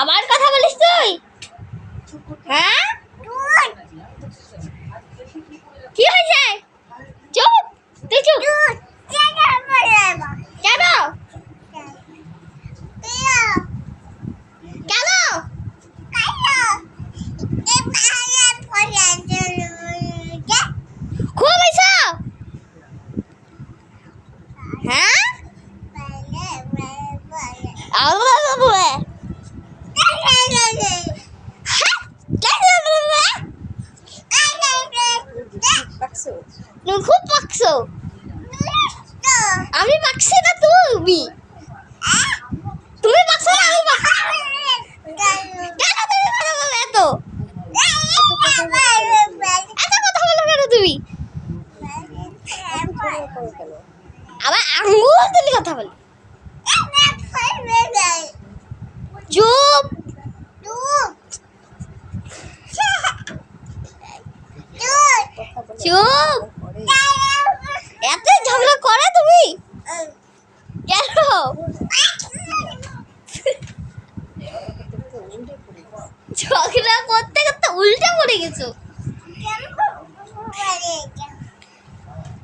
আবার কথা বলিস তুই? হ্যাঁ, কি হয়েছে? চুপ, তুই চুপ। কেন? কেন? খুব হয়েছে। হ্যাঁ, তুমি খুব পাকছো। আমি পাকছি না, তুমি তুমি পাকছো না, আমি পাকছি। কেন তুমি কথা বলো এত? এত কথা বলো কেন তুমি? আবার আঙ্গুল তুলি কথা বলো। চুপ। চুপ। এত ঝগড়া করে তুমি কেন? ঝগড়া করতে করতে উল্টে পড়ে গেছো।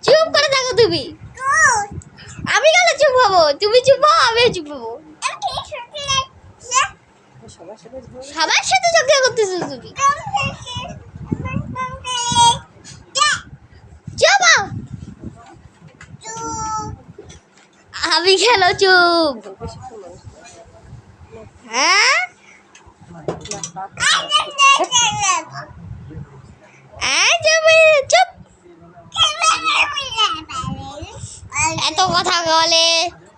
চুপ করে থাকো তুমি। আমি কেন চুপ হবো? তুমি চুপ হও, আমিও চুপ হবো। সবার সাথে ঝগড়া করতেছো তুমি। চুপ হও। আমি কেন চুপ? হ্যাঁ, চুপ। এত কথা বলে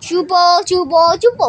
চুপ চুপ চুপ।